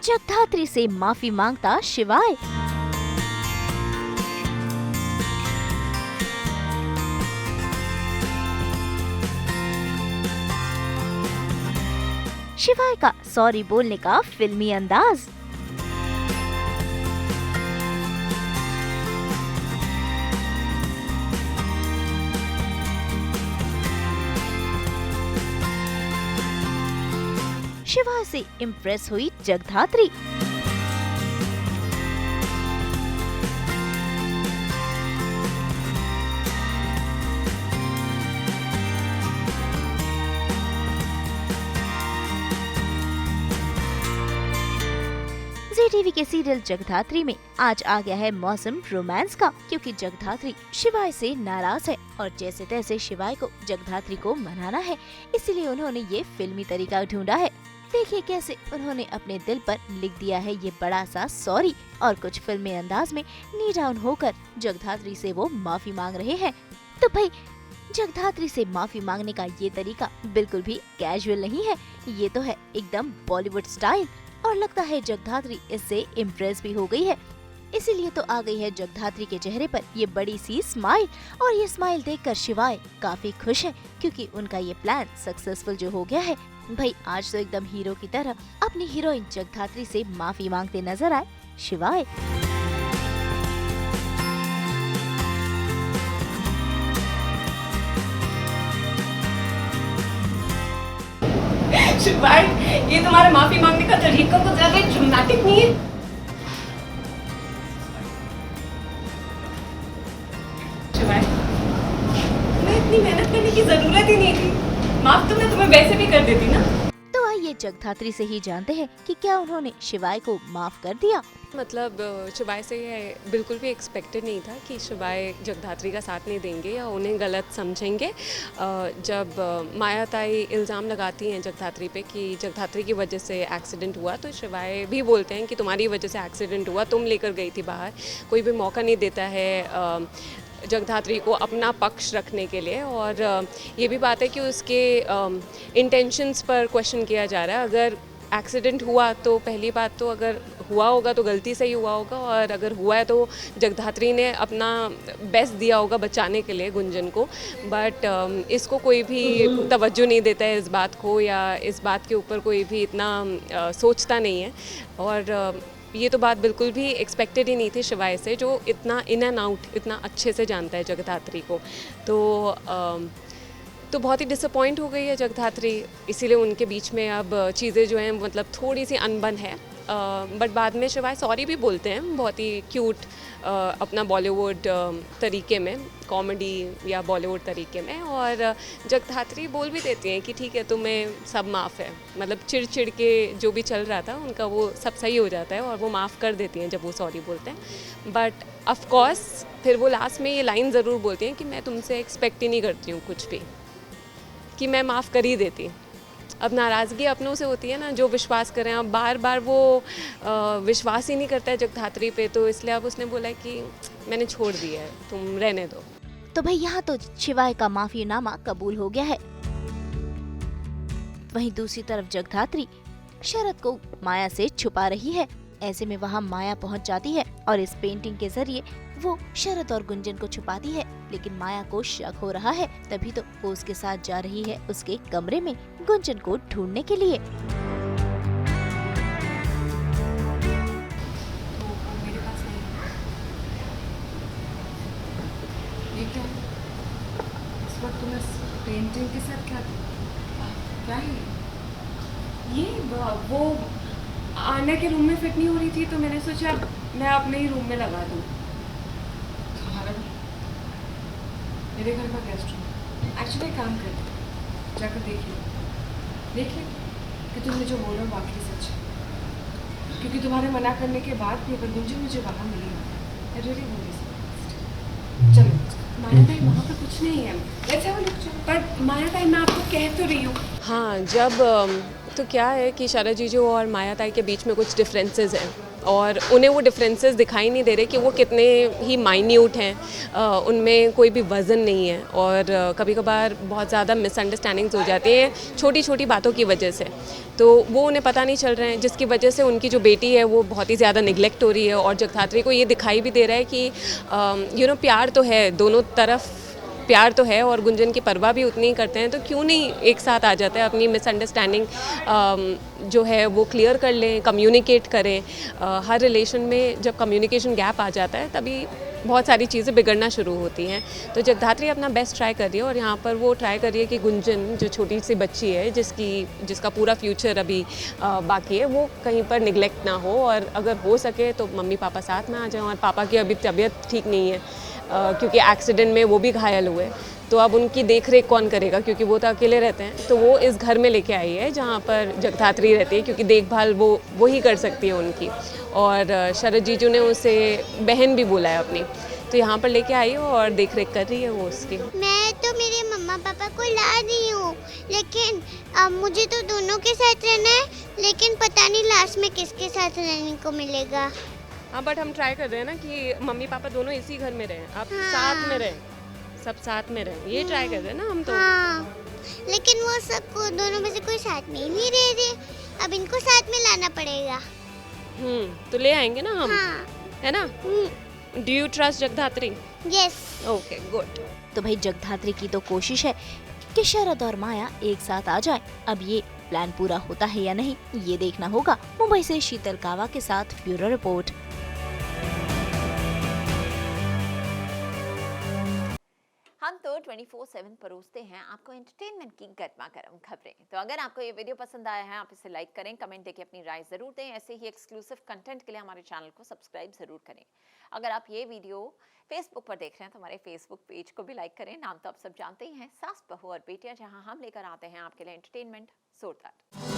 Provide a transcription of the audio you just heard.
जगधात्री से माफी मांगता शिवाय। शिवाय का सॉरी बोलने का फिल्मी अंदाज। शिवाय से इम्प्रेस हुई जगधात्री। जी टीवी के सीरियल जगधात्री में आज आ गया है मौसम रोमांस का, क्योंकि जगधात्री शिवाय से नाराज है और जैसे तैसे शिवाय को जगधात्री को मनाना है, इसीलिए उन्होंने ये फिल्मी तरीका ढूंढा है। देखिए कैसे उन्होंने अपने दिल पर लिख दिया है ये बड़ा सा सॉरी, और कुछ फिल्मी अंदाज में नी डाउन होकर जगधात्री से वो माफी मांग रहे हैं। तो भाई जगधात्री से माफी मांगने का ये तरीका बिल्कुल भी कैजुअल नहीं है, ये तो है एकदम बॉलीवुड स्टाइल, और लगता है जगधात्री इससे इम्प्रेस भी हो गई है। इसीलिए तो आ गई है जगधात्री के चेहरे पर ये बड़ी सी स्माइल, और ये स्माइल देखकर शिवाय काफी खुश है, क्योंकि उनका ये प्लान सक्सेसफुल जो हो गया है। भाई आज तो एकदम हीरो की तरह अपनी हीरोइन जगधात्री से माफी मांगते नजर आए शिवाय। शिवाय, ये तुम्हारा माफी मांगने का तरीका कुछ ज्यादा ड्रामेटिक नहीं है? शिवाय, तुम्हें इतनी मेहनत करने की जरूरत ही नहीं थी, माफ तो मैं तुम्हें वैसे भी कर देती ना। तो आइए जगधात्री से ही जानते हैं कि क्या उन्होंने शिवाय को माफ कर दिया। मतलब शिवाय से ये बिल्कुल भी एक्सपेक्टेड नहीं था कि शिवाय जगधात्री का साथ नहीं देंगे या उन्हें गलत समझेंगे। जब माया ताई इल्ज़ाम लगाती हैं जगधात्री पे कि जगधात्री की वजह से एक्सीडेंट हुआ, तो शिवाय भी बोलते हैं कि तुम्हारी वजह से एक्सीडेंट हुआ, तुम लेकर गई थी बाहर, कोई भी मौका नहीं देता है जगधात्री को अपना पक्ष रखने के लिए। और ये भी बात है कि उसके इंटेंशंस पर क्वेश्चन किया जा रहा है। अगर एक्सीडेंट हुआ तो पहली बात तो अगर हुआ होगा तो गलती से ही हुआ होगा, और अगर हुआ है तो जगधात्री ने अपना बेस्ट दिया होगा बचाने के लिए गुंजन को। बट इसको कोई भी तवज्जो नहीं देता है इस बात को, या इस बात के ऊपर कोई भी इतना सोचता नहीं है। और ये तो बात बिल्कुल भी एक्सपेक्टेड ही नहीं थी शिवाय से, जो इतना इन एंड आउट इतना अच्छे से जानता है जगधात्री को। तो बहुत ही डिसअपॉइंट हो गई है जगधात्री, इसीलिए उनके बीच में अब चीज़ें जो हैं मतलब थोड़ी सी अनबन है। बट बाद में शिवाय सॉरी भी बोलते हैं बहुत ही क्यूट अपना बॉलीवुड तरीके में, कॉमेडी या बॉलीवुड तरीके में। और जगधात्री बोल भी देती हैं कि ठीक है तुम्हें सब माफ़ है, मतलब चिड़ के जो भी चल रहा था उनका वो सब सही हो जाता है और वो माफ़ कर देती हैं जब वो सॉरी बोलते हैं। बट ऑफ कोर्स फिर वो लास्ट में ये लाइन ज़रूर बोलती हैं कि मैं तुमसे एक्सपेक्ट ही नहीं करती हूँ कुछ भी, कि मैं माफ़ कर ही देती। अब नाराज़गी अपनों से होती है ना, जो विश्वास करें। अब बार बार वो विश्वास ही नहीं करता है जगधात्री पे, तो इसलिए अब उसने बोला कि मैंने छोड़ दिया है, तुम रहने दो। तो भाई यहाँ तो शिवाय का माफीनामा कबूल हो गया है। वहीं दूसरी तरफ जगधात्री शरद को माया से छुपा रही है। ऐसे में वहाँ माया पहुँच जाती है और इस पेंटिंग के जरिए वो शरद और गुंजन को छुपाती है, लेकिन माया को शक हो रहा है, तभी तो वो उसके साथ जा रही है उसके कमरे में गुंजन को ढूंढने के लिए। इस वक्त तुम इस पेंटिंग के साथ क्या है? ये वो आने के रूम में फिट नहीं हो रही थी, तो मैंने सोचा मैं अपने ही रूम में लगा दूँ। तुम्हारा मेरे घर का गेस्ट रूम एक्चुअली काम कर, जाकर देख ले कि तुमने जो बोला वाकई सच है। क्योंकि तुम्हारे मना करने के बाद भी अगर गुंजन मुझे वहाँ मिली है, रियली चलो माया ताई वहाँ पर कुछ नहीं है, लेट्स हैव अ लुक। पर माया ताई मैं आपको कह तो रही हूँ। हाँ, जब तो क्या है कि शरद जीजू और माया ताई के बीच में कुछ डिफरेंसेस हैं, और उन्हें वो डिफरेंसेस दिखाई नहीं दे रहे कि वो कितने ही माइन्यूट हैं, उनमें कोई भी वज़न नहीं है और कभी कभार बहुत ज़्यादा मिसअंडरस्टैंडिंग्स हो जाती हैं छोटी छोटी बातों की वजह से, तो वो उन्हें पता नहीं चल रहे हैं, जिसकी वजह से उनकी जो बेटी है वो बहुत ही ज़्यादा निगलेक्ट हो रही है। और जगधात्री को ये दिखाई भी दे रहा है कि प्यार तो है, दोनों तरफ प्यार तो है और गुंजन की परवाह भी उतनी ही करते हैं, तो क्यों नहीं एक साथ आ जाते हैं, अपनी मिसअंडरस्टैंडिंग जो है वो क्लियर कर लें, कम्युनिकेट करें। हर रिलेशन में जब कम्युनिकेशन गैप आ जाता है तभी बहुत सारी चीज़ें बिगड़ना शुरू होती हैं। तो जगधात्री अपना बेस्ट ट्राई कर रही है और यहाँ पर वो ट्राई कर रही है कि गुंजन जो छोटी सी बच्ची है जिसका पूरा फ्यूचर अभी बाकी है, वो कहीं पर निगलेक्ट ना हो और अगर हो सके तो मम्मी पापा साथ में आ जाएं। और पापा की अभी तबीयत ठीक नहीं है क्योंकि एक्सीडेंट में वो भी घायल हुए, तो अब उनकी देख रेख कौन करेगा, क्योंकि वो तो अकेले रहते हैं। तो वो इस घर में लेके आई है जहाँ पर जगधात्री रहती है, क्योंकि देखभाल वो ही कर सकती है उनकी। और शरद जीजू ने उसे बहन भी बोला है अपनी, तो यहाँ पर लेके आई हो और देख रेख कर रही है वो उसकी। मैं तो मेरे मम्मा पापा को ला रही हूँ, लेकिन अब मुझे तो दोनों के साथ रहना है, लेकिन पता नहीं लास्ट में किसके साथ रहने को मिलेगा। हाँ, बट हम ट्राई कर रहे हैं ना कि मम्मी पापा दोनों इसी घर में रहें, आप साथ में रहें, सब साथ में रहें, ये ट्राई कर रहे हैं ना हम तो। हाँ, लेकिन वो सबको दोनों में से कोई साथ में ही नहीं रह रहे, अब इनको साथ में लाना पड़ेगा। तो ले आएंगे ना हम, हाँ। है ना? Do you trust Jagaddhatri? Yes. Okay, good. तो भाई जगधात्री की तो कोशिश है कि शरद और माया एक साथ आ जाएं। अब ये प्लान पूरा होता है या नहीं, ये देखना होगा। मुंबई से शीतल कावा के साथ ब्यूरो रिपोर्ट। हम तो 24/7 परोसते हैं आपको एंटरटेनमेंट की गर्मा गर्म खबरें। तो अगर आपको ये वीडियो पसंद आया है, आप इसे लाइक करें, कमेंट देके अपनी राय जरूर दें। ऐसे ही एक्सक्लूसिव कंटेंट के लिए हमारे चैनल को सब्सक्राइब जरूर करें। अगर आप ये वीडियो फेसबुक पर देख रहे हैं तो हमारे फेसबुक पेज को भी लाइक करें। नाम तो आप सब जानते ही हैं, सास बहू और बेटियां, जहां हम लेकर आते हैं आपके लिए एंटरटेनमेंट जोरदार।